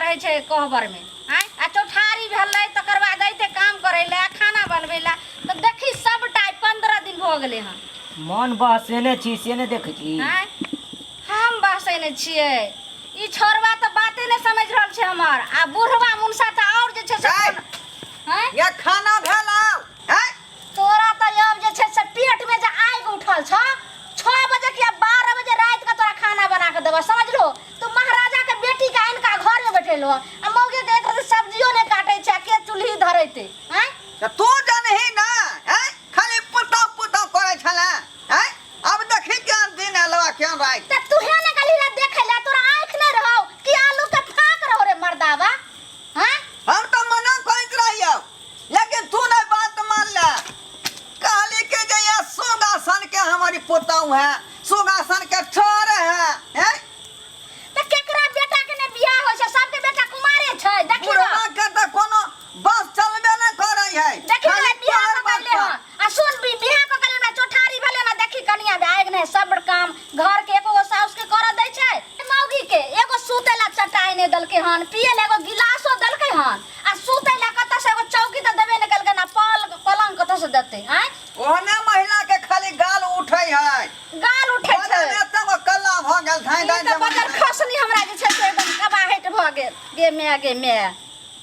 रहे छे कोहबर में आय आ चौठारी भेलै तकर बाद अइते काम करैला खाना बनबैला त देखी सब टाइ 15 दिन भ गेलै हन मन बहसेने छी से ने देखै छी आय हम बहसेने छियै ई छोरवा त बाते ने समझ रहल छै हमर आ बुढ़वा मुनसा त और जे छै से हैं ये खाना भेला हैं तोरा त अब जे छै से पेट में जे आगि उठल छ 6 बजे के 12 बजे रात के तोरा खाना बना के देबो समझलो तू महाराजा के बेटी का इनका घर में बैठेलो आ मौगे के एक सब्जियों ने काटे छै के चूल्ही धरैते हैं त तू जानही ना हैं खाली पुता पुता करे छला हैं अब देखी क्या दिन अलवा क्या रात त तू हे ने गली रे देखे ले तोरा आंख नहीं रहो कि आलू के फाक रहो रे मर्दावा हैं हम तो मना करत रहियो लेकिन तू ने बात मान ले काली के जे ये सुगासन के हमारी पुताऊ है सुगासन के छोर है हैं त केकरा बेटा के ने बियाह होय छै सबके बेटा कुमारे छै देखी बुढ़वा के त कोनो बस चलबे न करे है देखी ले बियाह क करले हन आ सुन भी बियाह क करले ना चौठारी भेले ना देखी कनिया आग ने सब काम घर के एको साउस के कर दै छै मौगी के एगो सुतेला चटाई ने दलके हन पिए ले एगो गिलासो दलके हन आ सुतेला कत से एगो चौकी त देबे ने कलके ना पलंग कत से देते हैं ओने महिला के खाली गाल उठै है गाल उठे छै ओने तब कल्ला भ गेल धाय ई त बजर खसनी हमरा जे छै से एकदम कबाहट भ गेल गे मैं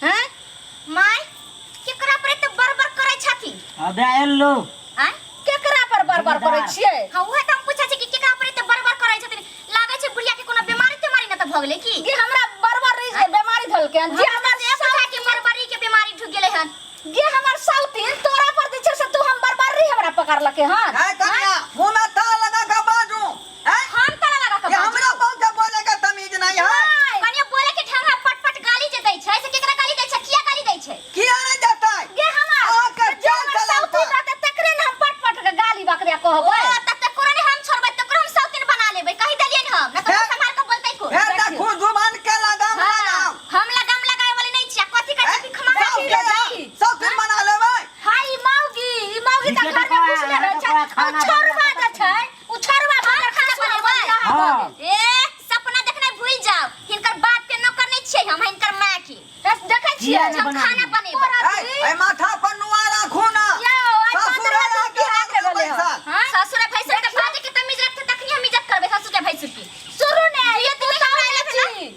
हैं माय केकरा पर त बरबर करै छथि अबे एलो हैं केकरा पर बरबर करै छियै हां उहे त हम पूछै छी कि केकरा पर त बरबर करै छथिन लागै छै बुढ़िया के कोनो बीमारी तेमारी न त भ गेलै की गे हमरा बरबर रही छै बीमारी धलके हन जे हमरा जे पूछा कि बरबरी के बीमारी ढुक गेलै हन गे हमर साउतीन तोरा पर जे छै से तू हम बरबर रही हमरा पकड़लके हन है कन्या मुंह में ताला लगा के बाजू हैं हम ताला लगा के ये हमरा कौन के बोले के तमीज नहीं है कनिया बोले के ढंगा पटपट गाली जे दै छै से केकरा गाली दै छै किया गाली दै छै किया नहीं जाता है गे हमर आके जे चल हमर साउतीन रहते तकरे न हम पट के गाली बकरिया ओ कहबै तब तक कोने हम छोड़बै त हम सौतीन बना लेबै कहि देलियन हम न त हैं? संभाल के बोलतै को फिर देखो जुबान के लगाम लगाओ हम लगाम लगाए वाले नहीं छिया कथि का कथि खमा सब दिन बना लेबै हाय ई मौगी त घर में घुसले रह छै आ छोरवा जे छै उ छोरवा बगर खाना बनेबै हाँ। ए सपना देखने भूल जाओ हिनकर बाप के नौकर नहीं छियै हम हिनकर मां की देखै छियै किया हम बना खाना बनेबै ए माथा पर नुआ राखू ना यो आई ससुर 15 दिन की हाथ के बोले पैसा हां ससुर भैंसुर के बाजे के तमीज रखते तखनी हम इज्जत करबे ससुर के भैंसुर की सुरू ने ये तू तुम्हें साउतीन हमरा ले छी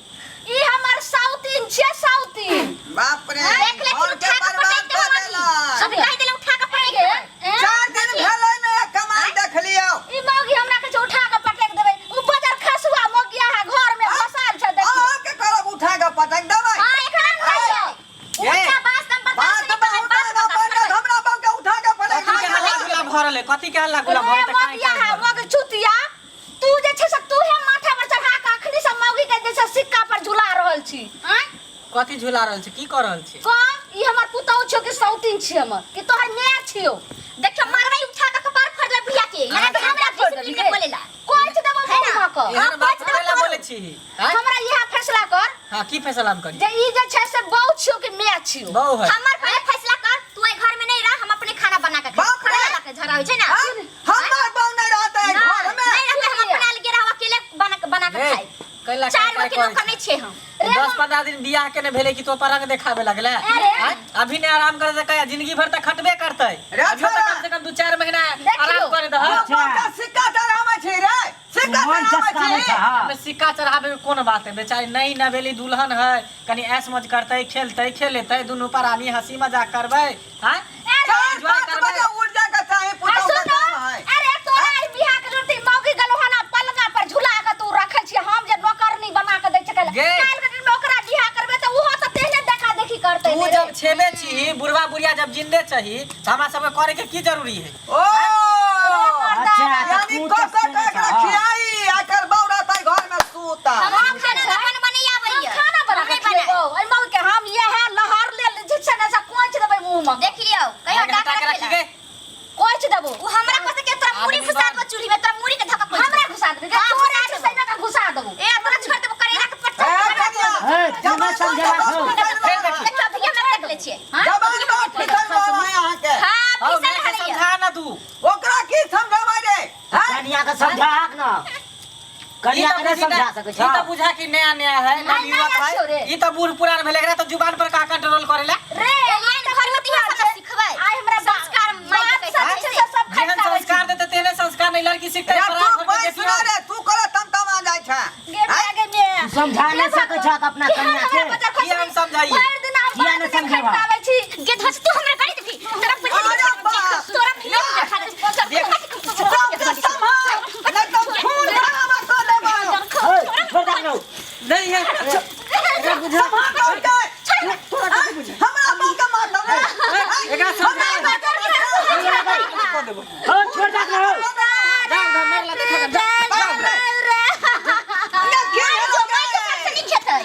ई हमर साउतीन छै साउतीन बाप रे देख ले और तू के उठा के बर्बाद पटक कर दे देला अभी कह देले उठा के पटक दे 4 दिन भेलै न कमाई देख लियो ई मौगी हमरा के उठा के पटक देबै उ बजर खसुआ मोगिया है घर में फसाल छै देखी आ के करब उठा के पटक देबै हां एकरा नहीं जाओ ये उठा बात हम बात बर्दाश्त बहुत ना बन हमरा बाप के उठा के पटक कथी के हल्ला गुला भरल है कथी के हल्ला गुला भरल रे मोगिया है मौगी चुतिया तू जे छै से तू है माथा पर चढ़ा के अखनी से मौगी के जे छै सिक्का पर झुला रहल छी हैं कथी झुला रहल छै की कर रहल छै कौन ई हमर पुतौ छियो कि साउतीन छी हमर कि तोहर माय छियो देखो मारवाई उठा के कपार फोड़ दे भैया के ना तो हमरा डिसिप्लिन में बोलेला कोई छ देबो है ना? मुंह क एहन बात करेला बोले छी हैं? हमरा यह फैसला कर हां की फैसला हम करी जे ई जे छै से बहु छियो कि माय छियो बहु है हमर पहले फैसला कर तू ए घर में नहीं रह हम अपने खाना बना के खाए बाप रे! खाना ला के झरा होय छै ना हमर बाप नहीं रहता है घर में नहीं रहते हम अपना अलगे रह अकेले बना के ए, खाए कैला चार काय गो के करे नौकर नहीं छे हम 10-15 दिन बियाह के ने भेले कि तो परक देखावे लगले अरे! हैं? अभी ने आराम करे त जिंदगी भर तक खटबे करतै रे अभी तो छोरा! कम से कम 2-4 महीना देखियो। आराम करे दह अच्छा। बाप का सिक्का चढ़ावे छी रे सिक्का मन चढ़ावे चस्कावे छी छै हाँ हमें सिक्का चढ़ावे में कौन बात है बेचारी नई नवेली दुल्हन है कनी ऐश मौज करते खेलते खेलेते दुनू प्राणी हंसी मजाक करबे हैं चार एंजॉय 5 करबे बजे उठ जाके चाहे पुतौ का काम है अरे तोरा ई बियाह के रोटी मौगी गलोहना पलंगा पर झुला के तू रखे छी हम जे नौकरनी बना के दै छै काल गे। के दिन में ओकरा बियाह करबे त उहो त तेहने देखा देखी करते तू जब छेबे छी बुढ़वा बुढ़िया जब जिंदे छही तो हमरा सब करे के की जरूरी है ओ अच्छा यानी कस का खियाई आकर बौरा तई घर में सूता हम खाना बन बने आबैया खाना बना के खिएबो ओइ मौगी के हम ये है लहर ले जे छै ना से कोंच देबै मुंह में देख लियो कहियो आगे हटा के डाका रखी गे कोंच देबो वो हमरा कसे के तोरा मुड़ी आदमी घुसा बात। दो चूल्ही में तोरा मुड़ी के धक्का हमरा घुसा दे के तोरा के सैना का घुसा देबो ए तोरा छोड़ देबो करेला के पट्टा ए कनिया ए तुम समझा रखो देखो भैया मैं देख ले छिए जबान बात फिसल वाला यहाँ के हां हां फिसल मैं हड़ैया समझा ना तू ओकरा की समझावे रे हैं कनिया के समझा न कनिया के नहीं समझा सकै ई त बुझा कि नया नया है ना नहीं, युवक नया छौ रे। है ई त बूढ़ पुरान भेले एकरा त जुबान पर का कंट्रोल करेला रे ये घर में दिया सब सिखबै आई हमरा संस्कार माई के सब कैसे चीज सब जेहन खटकाबै संस्कार देते तेने संस्कार नहीं लड़की सीखते या पराया तू घर में बैस देखियो रे तू करे तम आ जाय छै गे आगे में समझा नहीं सकै छ अपना कनिया के की हम समझाइए भर दिन आप किया नहीं समझेबा? खटकाबै छी गे धस तू हमरा गाड़ी देबी तोरा पैसा अरे बाप! तोरा भैया देखा दे सब संभाल नहीं तो खून खराबा कर देबो ओए छोड़ दे नो नहीं है एकरा बुझा हमरा बाप के मार दो एकरा समझा ओ छोड़ दे नो जाओ घर मेरे ला देखा जाओ ये क्या हो गया नहीं खेतै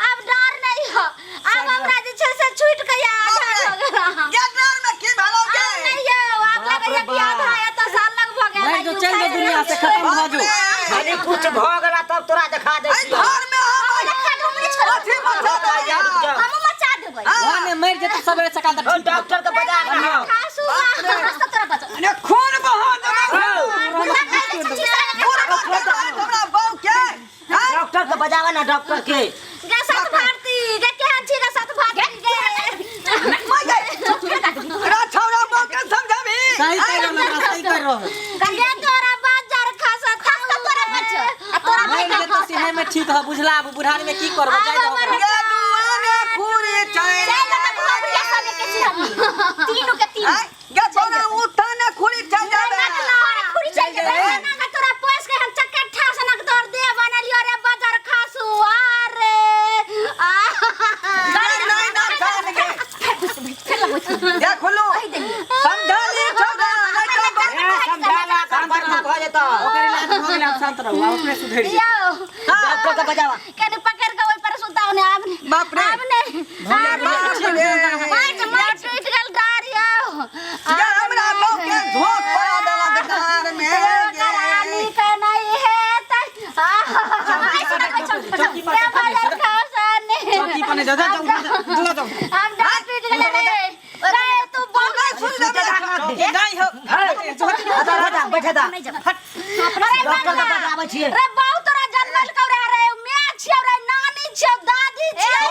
अब डर नहीं हो अब हमरा जे छै से छूट के याद हो गेल गेटनार में की भलो के नहीं हो आप लगे कि आधा या तो साल लग भ गेल नहीं तो चल जा दुनिया से खत्म हो जो खाली कुछ भ गेला तब तोरा देखा दे आई घर में हम अथी मचा दे हम मचा देबै घर में मर जेते सबेरे सकाल तक ओ डॉक्टर के बजा रहा हो खासू रास्ता तोरा बचा अरे खून बहा देबो हमरा बाऊ के डॉक्टर के बजावा ना डॉक्टर के गे साथ भारती गे केहन छी गे साथ भारती गे अरे छौरा बाऊ के समझाबी सही कर रहा मैं सही कर रहा हूं गे तोरा बाजार खासा खासा तोरा बच तोरा मर जेते सिने में ठीक है बुझला अब बुढ़ारी में की करबो जाय दो ओकरा ये दुआने खूरी चाहे तीनों के तीन ये छोरा उठाने खूरी चल जाबे खुरी चल जाबे तोरा पोस के हम चक्कर ठासनक दौड़ दे बनलियो रे बाजार खासू अरे नहीं ना खाने के ये खुलो समझा ले छोरा नहीं तो ए समझाला काम पर हो जेतो ओकर इलाज हो गेल आप शांत रहो अपने सुधर जी यो डॉक्टर के बजावा कने पकड़ के ओइ पर सुताओ ने आपने बाप रे आपने बाप रे मार टूट गल गाड़िया ये हमरा बाऊ के झोंक पड़ा देला गटार में करानी का नहीं है चौकी पर चौकी पर जा जा जाओ हम डांट पीट गले रे रे तू बोल सुन ले नहीं हो हटा बैठा दा डॉक्टर के बजावा छिए रे बाऊ तोरा जन्मल कौ रे मैं छियो रे नानी छियो दादी छियो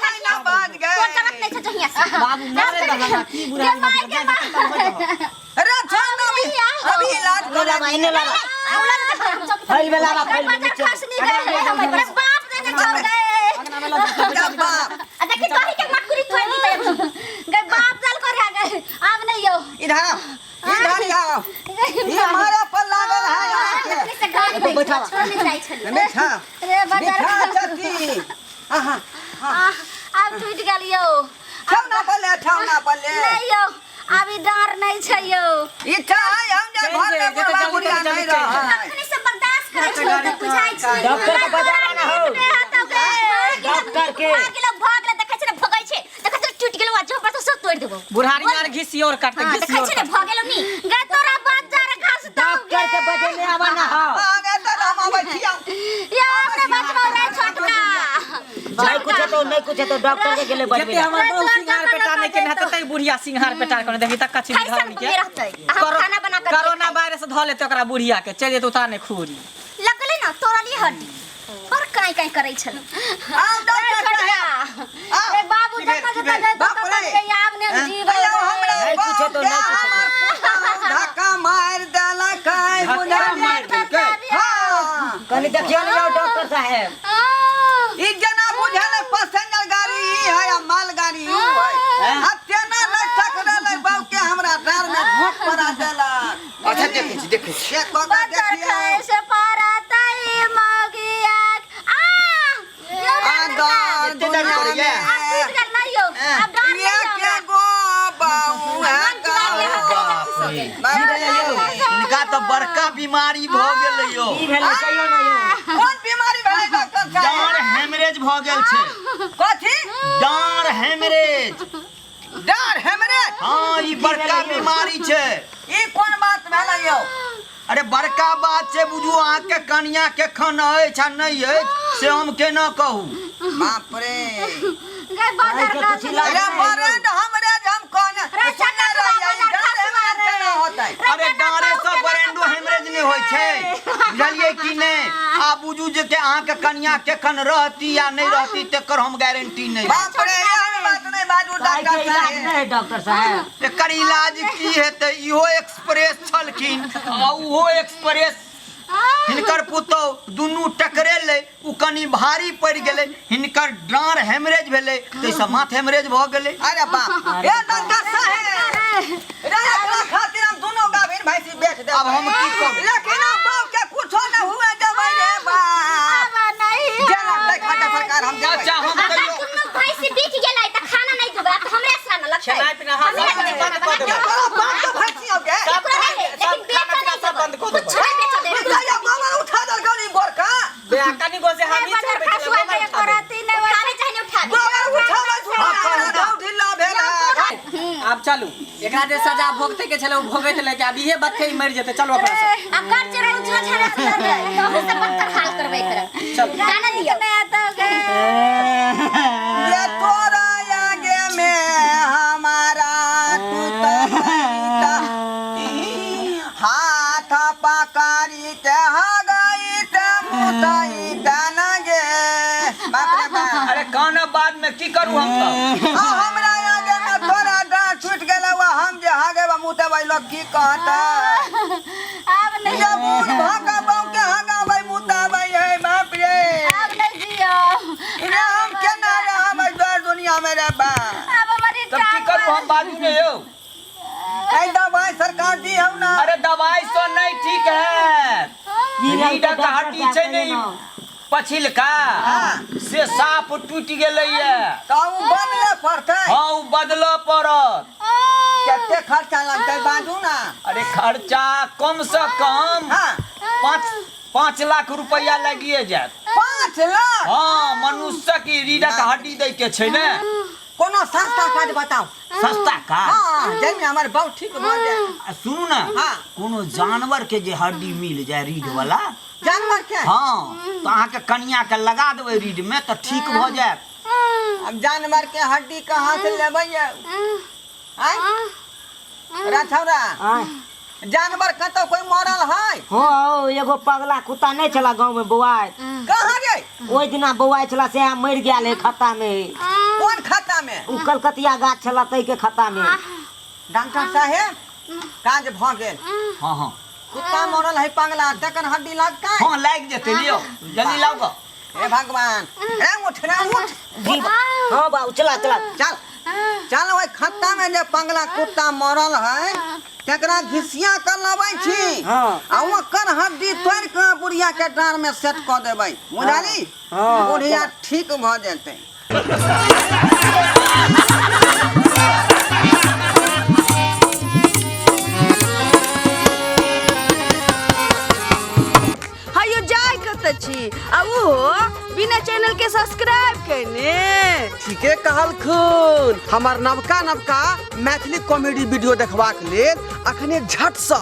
नहीं ना बात गए जरूरत नहीं छै जहिया से बाबू मरे दला की बुढ़ारी में जा अरे छोड़ अभी इलाज लगा मायने लगा फैल में लगा फैल में नीचे खसनी गए हमारे बाप दे के छोड़ गए क्या बाप देखि कहि के मटकुरी थोड़ दी त गए बाप दल कर गए अब नहीं हो इधर आओ ये हमारा पर लागल है यहाँ से गाड़ी में बैठा छोड़ने जाय छल के मीठा रे मीठा बाजार चट्टी आहा अब टूट गेलियो ठौना पले नहीं हो अभी डर नहीं छै यो इच्छा है हम जे घर में बुढ़वा बुढ़िया नहीं रहा अपने से बर्दाश्त करे छै त बुझाय छै डॉक्टर के बजावा ना हो डॉक्टर के किलो भाग ले देखै छै भगै छै देखै छै टूट गेलो आज पर सब तोड़ देबो बुढ़ारी यार घिसी और काट घिसी देखै और छै भगेलो नी गे तोरा बाजार खास डॉक्टर के बजे में आवा ना हो आगे तो हम बैठिया या अपने बचवा रे छोटका नहीं कुछ तो डॉक्टर के गेले जेते बजबे हमर बहु सिंगार पेटा नहीं के नहत तई बुढ़िया सिंगार पेटा कर देखि तक कछि खाई घर सब के में रहतै हम खाना बना कर कोरोना वायरस ध लेते ओकरा बुढ़िया के चल जेते उताने खूरी लगले ना तोरा लिए हड्डी और काई काई करै छल आओ डॉक्टर साहब रे बाबू जता जता जाय बाप तता रे। के याब ने जीव अयो हमरा नहीं पूछे तो नहीं पूछे धक्का मार देला काय बुझा मार देलकै हां कनी देखियो ना डॉक्टर साहब ई जना बुझल पैसेंजर गाड़ी ई है या माल गाड़ी ई है अत्यना न टकरल बाऊ के हमरा डर में भूख पड़ा देला अच्छा देखे ये कोका बाजार देखियो खाए से पाराताई मगिया आगा दुनिया में टूट गल नहीं हो अब डर ये नहीं के गो बाऊ है इनका तो बड़का बीमारी भ गेल यो की भेले कहियो ना यो कौन बीमारी भेलै डॉक्टर डाँड़ साहब हेमरेज भ गेल छै कथी डाँड़ हेमरेज डर हमरे हाँ ई बड़का बीमारी छै ई कोन बात भेलै यो अरे बड़का बात छै बुझू अहाँ के कनिया के खन अछि आ नहीं अछि से हम केना कहू बाप रे गए बाजार के का कुछ इलाज अरे नहीं बरंड हमरे हम कोन सुनने रहिए डर हमरे केना होतै अरे डाँड़े सब बरेंडो हेमरेज नहीं होइ छै बुझलिए कि नहीं आ बुझू जे के अहाँ के कन्या केखन रहती या नहीं रहती तेकर हम गारंटी नहीं बाप रे यार बात नहीं बाजू डॉक्टर साहब डॉक्टर साहब एकर इलाज की हेतै इहो एक्सप्रेस छलखिन आ उहो एक्सप्रेस हिनकर पुतौ दुनू टकरेले उ कनी भारी पड़ गेलै हिनकर डाँर हेमरेज भेलै तैसे माथ हेमरेज भ गेलै अरे बाप ए डॉक्टर साहब रे खातिर हम दोनों गाभिन भैंसी बेच दे अब हम की करू लेकिन अब बाप के कुछो न हुए देबै रे बाप जेना देखा सरकार हम देबै अच्छा हम कहियो तुम भैंसी बीच गेलै त खाना नहीं देबै त हमरे से न लगतै छनाई पिना हां बंद कर देबै बाप तो भैंसी हो गए लेकिन बेचा नहीं सब बंद कर देबै कुछ बेचा दे या बाबा उठा दल गनी गोरका बेकानी गो से हम ही सब खसुआ के करती नहीं खाने चाहिए उठा दे बाबा उठा दल सुना ढिल्ला भेला अब चलू एकरा जे सजा भोगते के छले वो भोगैत ले के अब इहे बच्चे मर जेते चलो अपना से आ कर चढ़े उजला छाड़ा से दे तो से पत्थर हाल करबै कर चल खाना दियो ये तोरा आगे में हमारा तू तो हाथ पकड़ी ते हगाई ते मुताई तनगे बाप रे बाप अरे कौन बाद में की करू हम तो हमरा आगे में तोरा डांट छूट गेला वा हम जे हागे बा मुते भाई लोग की कहता अब नहीं ये बूढ़ भागा बाऊ के हागा भाई मुता भाई है बाप रे अब नहीं जियो रे हम केना रहा भाई द्वार दुनिया में रे बा अब हमारी तब की करू हम बाजू ने यो ऐ दवाई सरकार दी हम ना अरे दवाई तो नहीं ठीक है रीढ़ का हड्डी छै नहीं पछिल का से साफ टूट गेलै ये तो उ बदले पड़ते हाँ उ बदलऽ पड़त केते खर्चा लगते बाजू ना अरे खर्चा कम से कम हां 5 लाख रुपया लगिए जात 5 लाख हाँ मनुष्य की रीढ़ का हड्डी दै के छै ने कोनो सस्ता काज बताओ सस्ता का हां जइमे हमर बहुत ठीक भ जाए सुनू ना हाँ। कोनो जानवर के जे हड्डी मिल जाए रीढ़ वाला जानवर के हाँ तो अहाँ के कनिया के लगा देबै रीढ़ में तो ठीक भ जाएत अब जानवर के हड्डी कहां से लेबै आय राठौरा जानवर कतो कोई मरल है हो एगो पगला कुत्ता नहीं चला गांव में बौआय कहां रे ओइ दिना बौआय चला से मर गेल है खत्ता में कौन खाता में उ कलकतिया गाछ चला तई के खत्ता में डॉक्टर साहेब काज भ गेल हाँ हाँ कुत्ता मरल है पगला तकर हड्डी लगता है हाँ लाग जेतै लियो जल्दी लाओ गो हे भगवान रे उठ जी हां बाबू चला चला चल चल ओइ खत्ता में जे पगला कुत्ता मरल है तकरा घिसिया कर लबै छी हाँ। आ ओकर हड्डी तोड़ के बुढ़िया के डांर में सेट क देबै बुझाली हाँ। बुढ़िया ठीक भ जेतै हायो जाय कत छी आ ओहो बिना चैनल के सब्सक्राइब करने ठीके कहलखुन हमार नवका मैथिली कॉमेडी वीडियो देखबाक लेल अखने झट से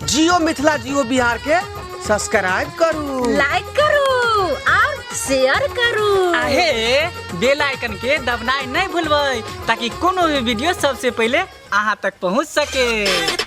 जियो मिथिला जियो बिहार के सब्सक्राइब करू लाइक करू और शेयर करू आहे बेल आइकन के दबनाई नहीं भूलबै ताकि कोनो भी वीडियो सबसे पहले अहाँ तक पहुंच सके।